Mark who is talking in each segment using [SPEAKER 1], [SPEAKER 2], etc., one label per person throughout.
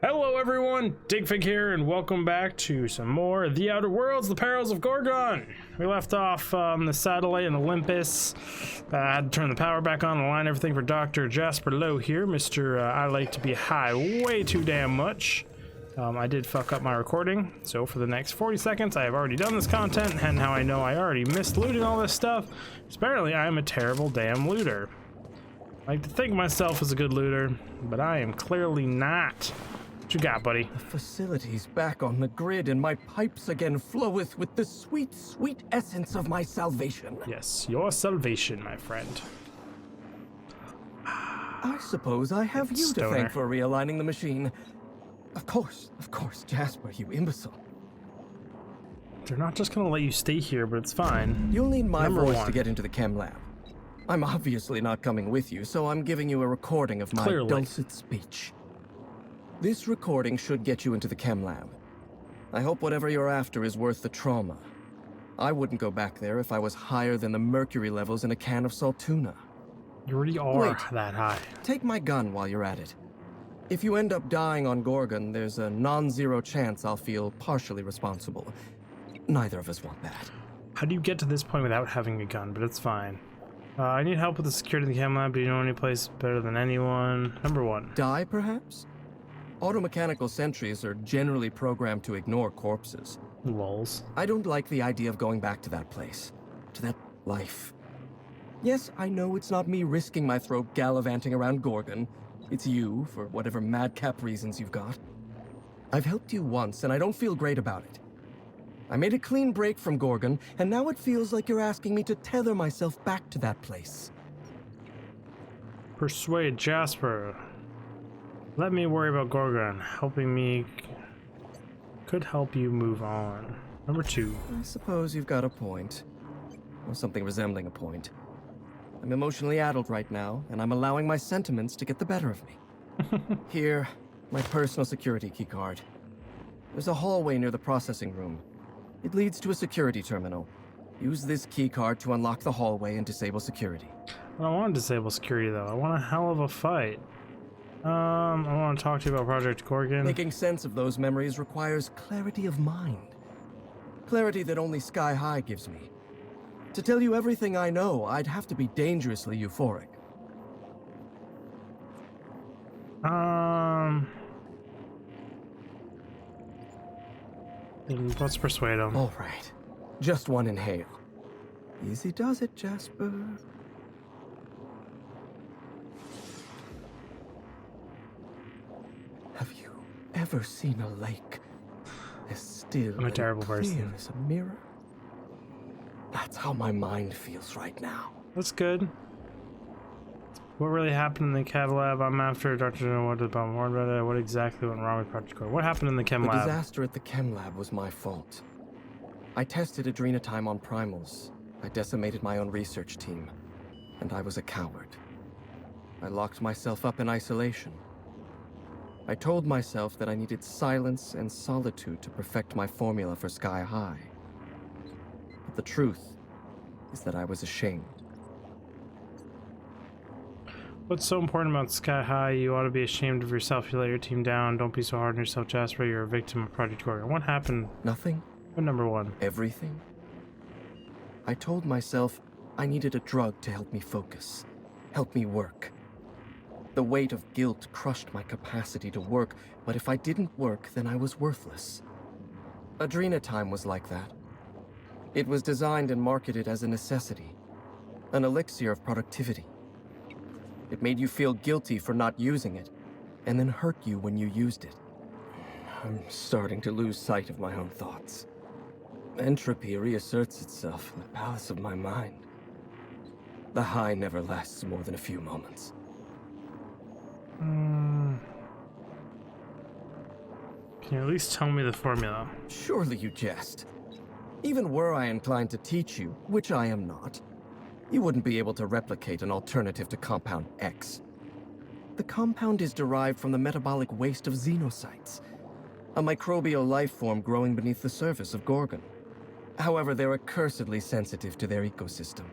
[SPEAKER 1] Hello everyone, Digfig here, and welcome back to some more The Outer Worlds, The Perils of Gorgon. We left off on the satellite in Olympus. I had to turn the power back on and align everything for Dr. Jasper Lowe here. Mr. I like to be high way too damn much. I did fuck up my recording, so for the next 40 seconds I have already done this content, and how I know I already missed looting all this stuff. Apparently I am a terrible damn looter. I like to think myself as a good looter, but I am clearly not. What you got, buddy?
[SPEAKER 2] The facility's back on the grid, and my pipes again floweth with the sweet, sweet essence of my salvation.
[SPEAKER 1] Yes, your salvation, my friend.
[SPEAKER 2] I suppose I have you to thank for realigning the machine. Of course, Jasper, you imbecile.
[SPEAKER 1] They're not just gonna let you stay here, but it's fine.
[SPEAKER 2] You'll need my voice to get into the chem lab. I'm obviously not coming with you, so I'm giving you a recording of my dulcet speech. This recording should get you into the chem lab. I hope whatever you're after is worth the trauma. I wouldn't go back there if I was higher than the mercury levels in a can of salt tuna.
[SPEAKER 1] You already are that high.
[SPEAKER 2] Take my gun while you're at it. If you end up dying on Gorgon, there's a non-zero chance I'll feel partially responsible. Neither of us want that.
[SPEAKER 1] How do you get to this point without having a gun? But it's fine. I need help with the security in the chem lab. Do you know any place better than anyone? Number one.
[SPEAKER 2] Die, perhaps? Automechanical sentries are generally programmed to ignore corpses.
[SPEAKER 1] Lulz.
[SPEAKER 2] I don't like the idea of going back to that place. To that life. Yes, I know it's not me risking my throat gallivanting around Gorgon. It's you, for whatever madcap reasons you've got. I've helped you once, and I don't feel great about it. I made a clean break from Gorgon, and now it feels like you're asking me to tether myself back to that place.
[SPEAKER 1] Persuade Jasper. Let me worry about Gorgon. Helping me could help you move on. Number two.
[SPEAKER 2] I suppose you've got a point. Or something resembling a point. I'm emotionally addled right now, and I'm allowing my sentiments to get the better of me. Here, my personal security keycard. There's a hallway near the processing room. It leads to a security terminal. Use this keycard to unlock the hallway and disable security.
[SPEAKER 1] I don't want to disable security though. I want a hell of a fight. I want to talk to you about Project Gorgon.
[SPEAKER 2] Making sense of those memories requires clarity of mind. Clarity that only Sky High gives me. To tell you everything I know, I'd have to be dangerously euphoric.
[SPEAKER 1] Let's persuade him.
[SPEAKER 2] All right. Just one inhale. Easy does it, Jasper. Have you ever seen a lake as still
[SPEAKER 1] I'm a terrible
[SPEAKER 2] and clear
[SPEAKER 1] person.
[SPEAKER 2] as a mirror? That's how my mind feels right now.
[SPEAKER 1] That's good. What really happened in the chem lab? I'm after Dr. What about more about it? What exactly went wrong with Project Gorgon? What happened in the chem lab?
[SPEAKER 2] The disaster at the chem lab was my fault. I tested adrenotime on primals. I decimated my own research team. And I was a coward. I locked myself up in isolation. I told myself that I needed silence and solitude to perfect my formula for Sky High. But the truth is that I was ashamed.
[SPEAKER 1] What's so important about Sky High? You ought to be ashamed of yourself. You let your team down. Don't be so hard on yourself, Jasper. You're a victim of Project Gorgon. What happened?
[SPEAKER 2] Nothing.
[SPEAKER 1] What number one?
[SPEAKER 2] Everything. I told myself I needed a drug to help me focus, help me work. The weight of guilt crushed my capacity to work, but if I didn't work, then I was worthless. Adrenotime was like that. It was designed and marketed as a necessity, an elixir of productivity. It made you feel guilty for not using it, and then hurt you when you used it. I'm starting to lose sight of my own thoughts. Entropy reasserts itself in the palace of my mind. The high never lasts more than a few moments.
[SPEAKER 1] Can you at least tell me the formula?
[SPEAKER 2] Surely you jest. Even were I inclined to teach you, which I am not, you wouldn't be able to replicate an alternative to Compound X. The compound is derived from the metabolic waste of xenocytes, a microbial life form growing beneath the surface of Gorgon. However, they're accursedly sensitive to their ecosystem.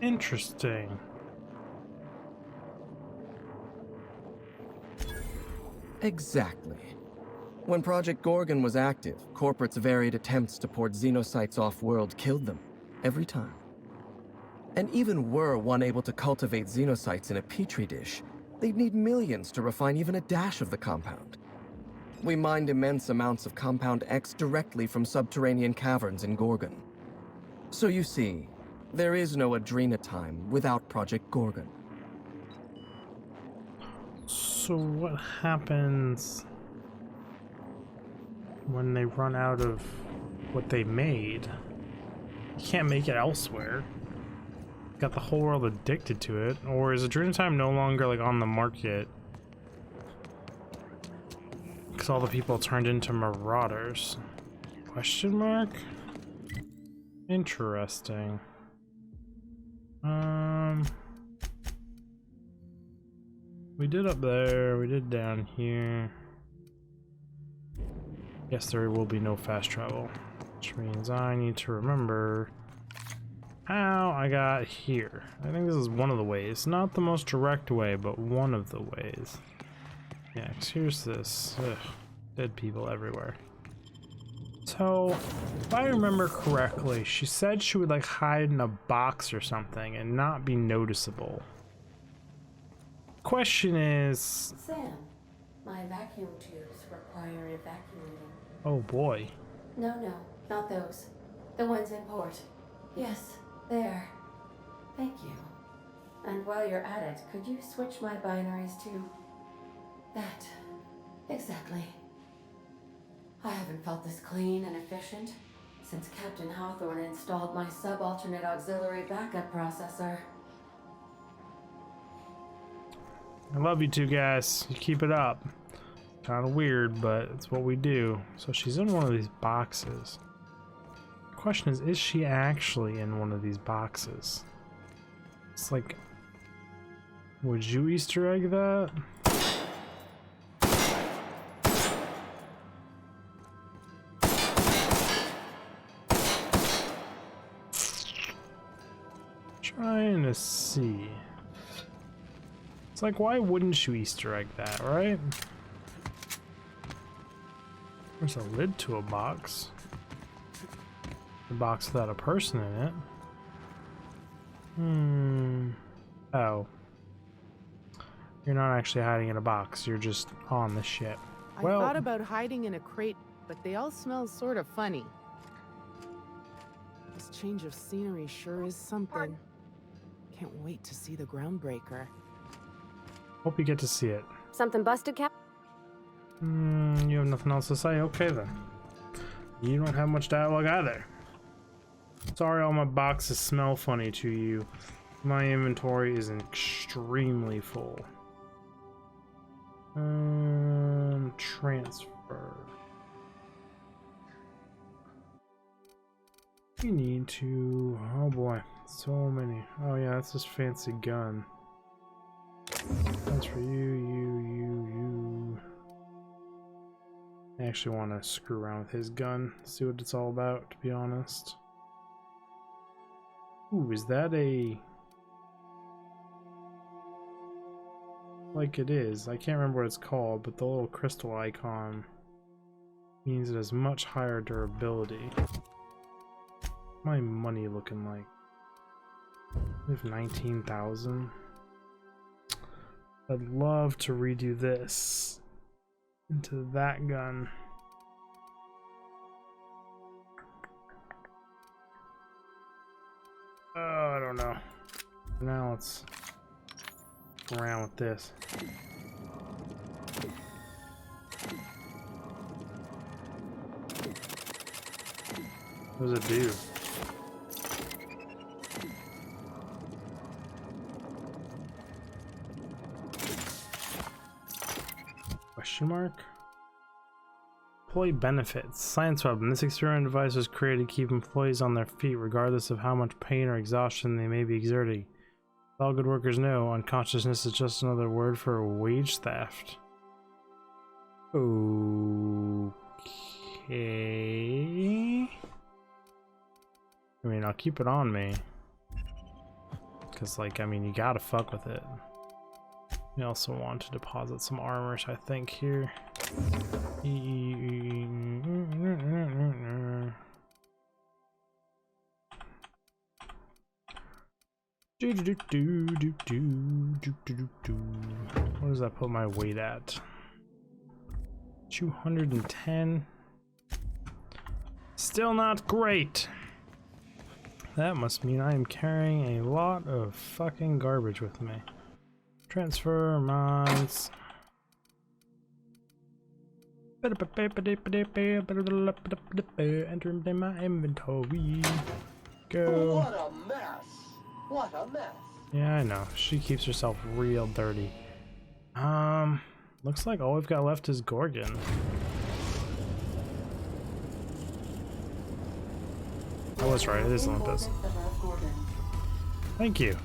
[SPEAKER 1] Interesting.
[SPEAKER 2] Exactly. When Project Gorgon was active, corporates' varied attempts to port xenosites off-world killed them, every time. And even were one able to cultivate xenosites in a petri dish, they'd need millions to refine even a dash of the compound. We mined immense amounts of Compound X directly from subterranean caverns in Gorgon. So you see, there is no Adrenatime without Project Gorgon.
[SPEAKER 1] So what happens when they run out of what they made? You can't make it elsewhere. Got the whole world addicted to it. Or is Adrenatime no longer like on the market? Because all the people turned into marauders. Question mark? Interesting. We did up there, we did down here. Guess there will be no fast travel, which means I need to remember how I got here. I think this is one of the ways, not the most direct way, but one of the ways. Yeah, 'cause here's this. Ugh, dead people everywhere. So, if I remember correctly, she said she would like hide in a box or something and not be noticeable. Question is...
[SPEAKER 3] Sam, my vacuum tubes require evacuating.
[SPEAKER 1] Oh boy.
[SPEAKER 3] No, not those. The ones in port. Yes, there. Thank you. And while you're at it, could you switch my binaries to... that. Exactly. I haven't felt this clean and efficient since Captain Hawthorne installed my subalternate auxiliary backup processor.
[SPEAKER 1] I love you two guys. You keep it up. Kind of weird, but it's what we do. So she's in one of these boxes. The question is she actually in one of these boxes? It's like, would you Easter egg that? Trying to see. It's like, why wouldn't you Easter egg that, right? There's a lid to a box. A box without a person in it. Oh. You're not actually hiding in a box, you're just on the ship. Well,
[SPEAKER 4] I thought about hiding in a crate, but they all smell sort of funny. This change of scenery sure is something. Can't wait to see the groundbreaker.
[SPEAKER 1] hope you get to see it.
[SPEAKER 5] Something busted, Cap?
[SPEAKER 1] You have nothing else to say? Okay then. You don't have much dialogue either. Sorry all my boxes smell funny to you. My inventory is extremely full. Transfer. We need to... oh boy, so many. Oh yeah, that's this fancy gun. That's for you. I actually want to screw around with his gun, see what it's all about, to be honest. Ooh, is that a... like it is. I can't remember what it's called, but the little crystal icon means it has much higher durability. My money looking like? I have 19,000. I'd love to redo this into that gun. Oh, I don't know. Now let's go around with this. What does it do? Question mark? Employee benefits. Science weapon. This experiment device was created to keep employees on their feet regardless of how much pain or exhaustion they may be exerting. All good workers know, unconsciousness is just another word for wage theft. Okay. I mean, I'll keep it on me. Because, like, I mean, you gotta fuck with it. We also want to deposit some armors, I think, here. What does that put my weight at? 210. Still not great. That must mean I am carrying a lot of fucking garbage with me. Transfer mods. Enter in my inventory. Go.
[SPEAKER 5] What a mess! What a mess!
[SPEAKER 1] Yeah, I know. She keeps herself real dirty. Looks like all we've got left is Gorgon. I was right, it is Olympus. Thank you.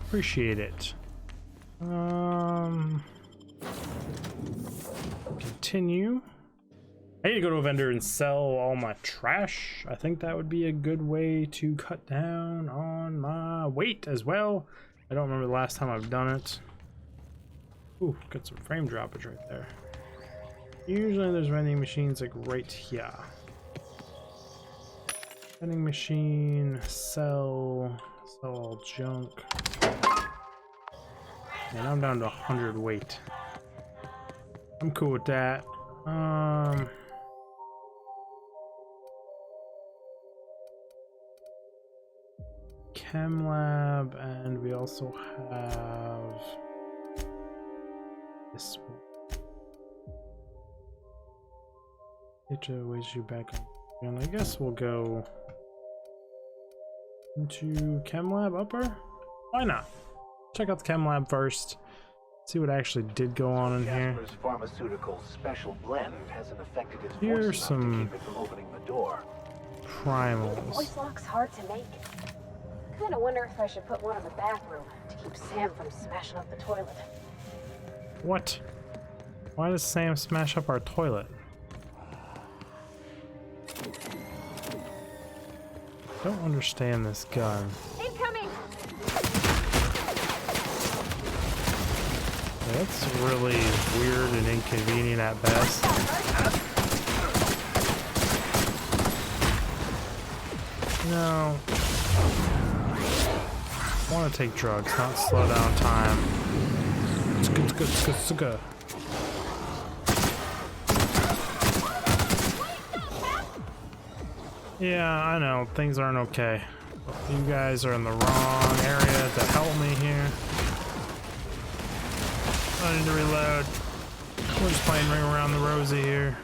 [SPEAKER 1] Appreciate it. Continue. I need to go to a vendor and sell all my trash. I think that would be a good way to cut down on my weight as well. I don't remember the last time I've done it. Ooh, got some frame droppage right there. Usually there's vending machines like right here. Vending machine, sell all junk. And I'm down to 100 weight. I'm cool with that. Chem lab, and we also have this one. It weighs you back on. And I guess we'll go into chem lab upper. Why not? Check out the chem lab first. See what actually did go on in here.
[SPEAKER 5] Pharmaceutical special blend hasn't affected its
[SPEAKER 1] Here's
[SPEAKER 5] force enough
[SPEAKER 1] some
[SPEAKER 5] to keep it from opening the door.
[SPEAKER 1] primals.
[SPEAKER 6] Voice lock's hard to make. Kinda wonder if I should put one in the bathroom to keep Sam from smashing up the toilet.
[SPEAKER 1] What? Why does Sam smash up our toilet? Don't understand this gun.
[SPEAKER 6] Incoming!
[SPEAKER 1] That's really weird and inconvenient at best. No. I want to take drugs, not slow down time. It's good. Yeah, I know, things aren't okay. You guys are in the wrong area to help me here. I need to reload. We're just playing Ring Around the Rosie here.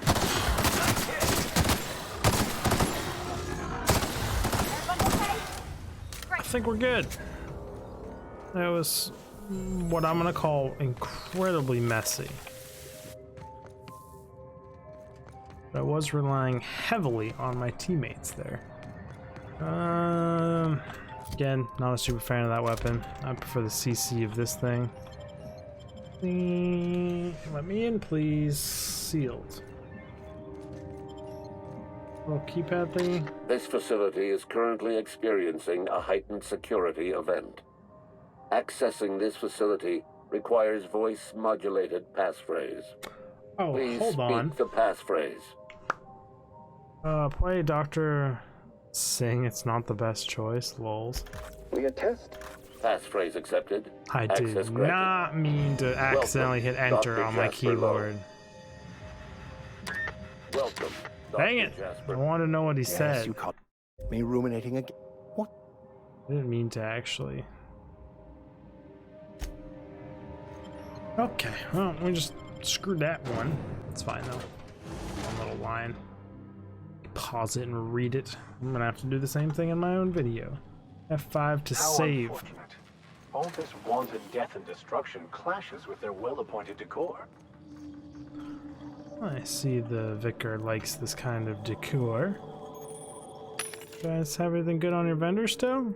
[SPEAKER 1] I think we're good. That was what I'm gonna call incredibly messy. But I was relying heavily on my teammates there. Again, not a super fan of that weapon. I prefer the CC of this thing. Let me in, please. Sealed. Little keypad thingy.
[SPEAKER 7] This facility is currently experiencing a heightened security event. Accessing this facility requires voice-modulated passphrase.
[SPEAKER 1] Oh,
[SPEAKER 7] Please
[SPEAKER 1] hold on.
[SPEAKER 7] speak the passphrase.
[SPEAKER 1] Play Dr. Sing. It's not the best choice. Lols.
[SPEAKER 5] We attest.
[SPEAKER 7] Passphrase accepted.
[SPEAKER 1] I did
[SPEAKER 7] Access granted.
[SPEAKER 1] not mean to accidentally hit enter
[SPEAKER 7] Dr.
[SPEAKER 1] on my
[SPEAKER 7] Jasper
[SPEAKER 1] keyboard.
[SPEAKER 7] Welcome.
[SPEAKER 1] Dang
[SPEAKER 7] Dr.
[SPEAKER 1] it!
[SPEAKER 7] Jasper.
[SPEAKER 1] I want to know what he said.
[SPEAKER 2] You caught me ruminating again. What?
[SPEAKER 1] I didn't mean to actually. Okay, well, we just screwed that one. It's fine though. One little line. Pause it and read it. I'm gonna have to do the same thing in my own video. F5 to
[SPEAKER 5] How
[SPEAKER 1] save.
[SPEAKER 5] unfortunate. All this wanton death and destruction clashes with their well-appointed decor.
[SPEAKER 1] I see the vicar likes this kind of decor. You guys have everything good on your vendor still?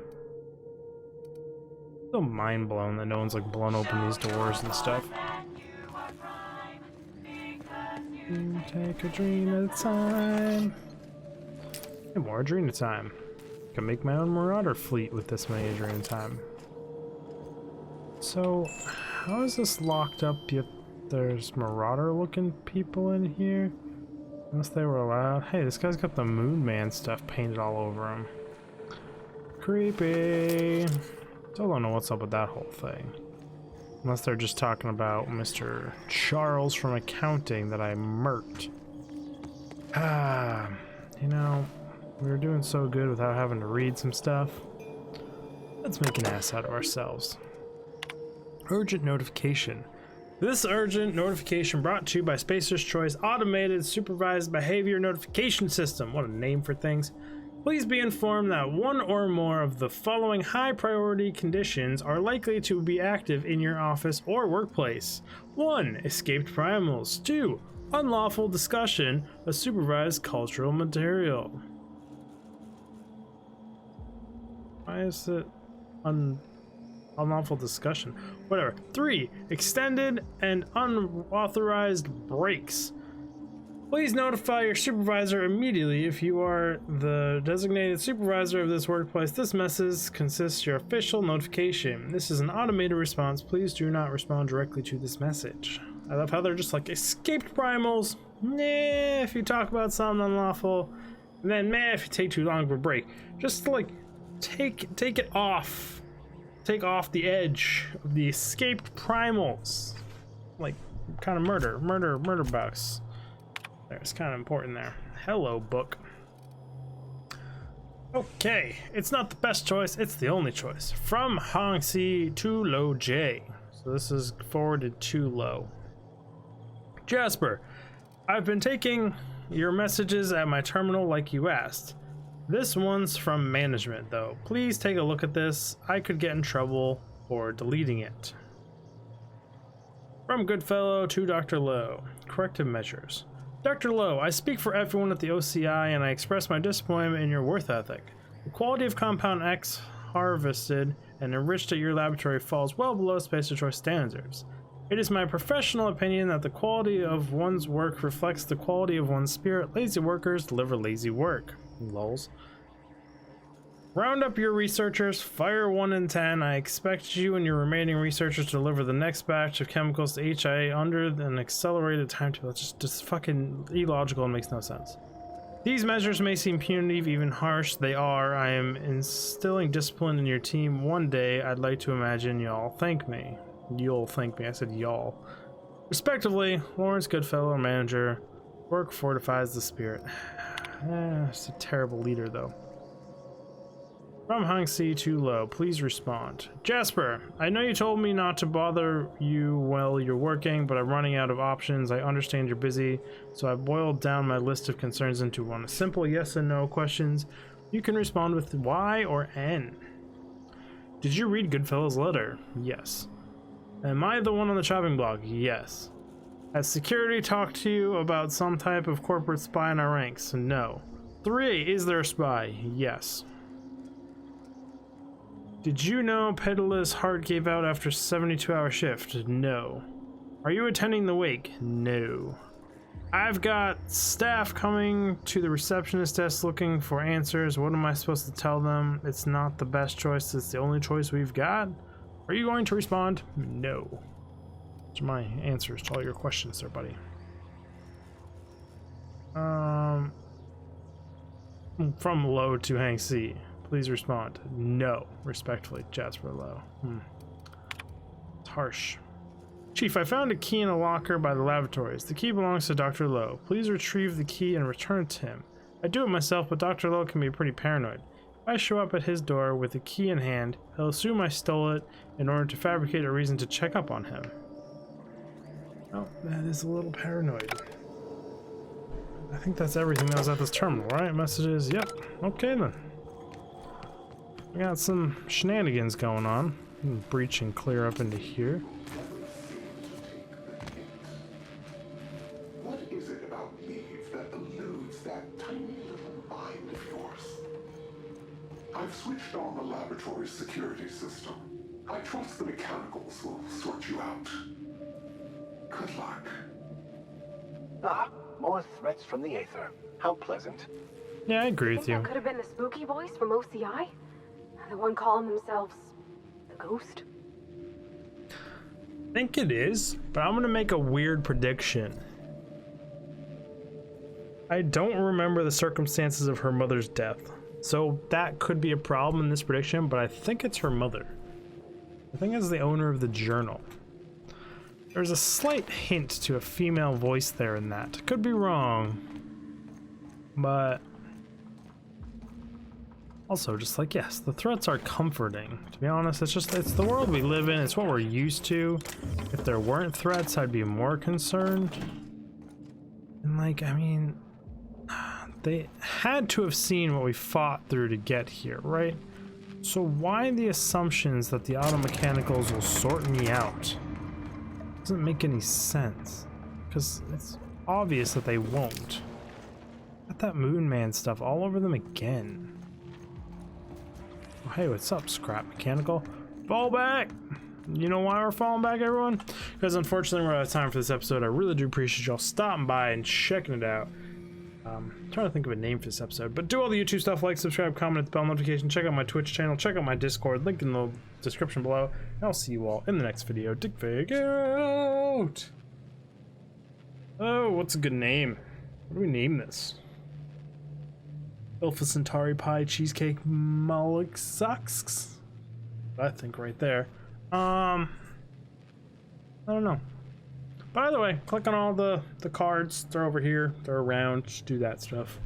[SPEAKER 1] So mind blown that no one's like blown open these doors and stuff. You take a dream at a time. Hey, more Adrena time. Can make my own marauder fleet with this many Adrena time. So, how is this locked up yet there's marauder looking people in here? Unless they were allowed. Hey, this guy's got the Moon Man stuff painted all over him. Creepy. Still don't know what's up with that whole thing. Unless they're just talking about Mr. Charles from accounting that I murked. You know, we were doing so good without having to read some stuff. Let's make an ass out of ourselves. Urgent notification. This urgent notification brought to you by Spacer's Choice Automated Supervised Behavior Notification System. What a name for things. Please be informed that one or more of the following high priority conditions are likely to be active in your office or workplace. 1. Escaped primals. 2. Unlawful discussion of supervised cultural material. Why is it unlawful discussion? Whatever. 3. Extended and unauthorized breaks. Please notify your supervisor immediately if you are the designated supervisor of this workplace. This message consists your official notification. This is an automated response. Please do not respond directly to this message. I love how they're just like, escaped primals. Nah, if you talk about something unlawful. And then, man, if you take too long of a break. Just like, take it off. Take off the edge of the escaped primals. Like, kind of murder bugs. It's kind of important there. Hello, book. Okay, it's not the best choice, it's the only choice. From Hongxi to Lo J. So this is forwarded to Lo. Jasper, I've been taking your messages at my terminal like you asked. This one's from management, though. Please take a look at this. I could get in trouble for deleting it. From Goodfellow to Dr. Lo. Corrective measures. Dr. Lo, I speak for everyone at the OCI and I express my disappointment in your worth ethic. The quality of Compound X harvested and enriched at your laboratory falls well below Spacer Choice standards. It is my professional opinion that the quality of one's work reflects the quality of one's spirit. Lazy workers deliver lazy work. Lols. Round up your researchers, fire 1 in 10. I expect you and your remaining researchers to deliver the next batch of chemicals to HIA under an accelerated timetable. It's just fucking illogical and makes no sense. These measures may seem punitive, even harsh. They are. I am instilling discipline in your team. One day, I'd like to imagine y'all thank me. You'll thank me. I said y'all. Respectively, Lawrence Goodfellow, manager. Work fortifies the spirit. It's a terrible leader, though. From Hongxi to Lo, please respond. Jasper, I know you told me not to bother you while you're working, but I'm running out of options. I understand you're busy, so I boiled down my list of concerns into one. Simple yes and no questions. You can respond with Y or N. Did you read Goodfellow's letter? Yes. Am I the one on the chopping block? Yes. Has security talked to you about some type of corporate spy in our ranks? No. 3. Is there a spy? Yes. Did you know Pedala's heart gave out after a 72-hour shift? No. Are you attending the wake? No. I've got staff coming to the receptionist desk looking for answers. What am I supposed to tell them? It's not the best choice. It's the only choice we've got. Are you going to respond? No. Those are my answers to all your questions there, buddy. From Lo to Hongxi. Please respond. No. Respectfully, Jasper Lo. It's harsh. Chief, I found a key in a locker by the laboratories. The key belongs to Dr. Lo. Please retrieve the key and return it to him. I do it myself, but Dr. Lo can be pretty paranoid. If I show up at his door with the key in hand, he'll assume I stole it in order to fabricate a reason to check up on him. Oh, that is a little paranoid. I think that's everything that was at this terminal, right? Messages, yep. Okay then. We got some shenanigans going on. Breach and clear up into here.
[SPEAKER 8] What is it about Eve that eludes that tiny little mind of yours? I've switched on the laboratory's security system. I trust the mechanicals will sort you out. Good luck.
[SPEAKER 5] Ah, more threats from the Aether. How pleasant.
[SPEAKER 1] Yeah, I agree with you.
[SPEAKER 6] That could have been the spooky voice from OCI? The one calling themselves the Ghost?
[SPEAKER 1] think it is, but I'm gonna make a weird prediction. I don't remember the circumstances of her mother's death, so that could be a problem in this prediction, but I think it's her mother. I think it's the owner of the journal. There's a slight hint to a female voice there in that. Could be wrong, but also just like, yes, the threats are comforting. To be honest, it's the world we live in. It's what we're used to. If there weren't threats, I'd be more concerned. And like, I mean, they had to have seen what we fought through to get here, right? So why the assumptions that the auto mechanicals will sort me out? Doesn't make any sense, because it's obvious that they won't. Got that Moon Man stuff all over them again. Oh, hey, what's up, Scrap Mechanical? Fall back! You know why we're falling back, everyone? Because unfortunately we're out of time for this episode. I really do appreciate y'all stopping by and checking it out. I'm trying to think of a name for this episode, but do all the YouTube stuff, like, subscribe, comment, hit the bell notification, check out my Twitch channel, check out my Discord, link in the description below, and I'll see you all in the next video. Digfig out! Oh, what's a good name? What do we name this? Alpha Centauri Pie Cheesecake Molluxux? I think right there. I don't know. But either way, click on all the cards. They're over here. They're around. Just do that stuff.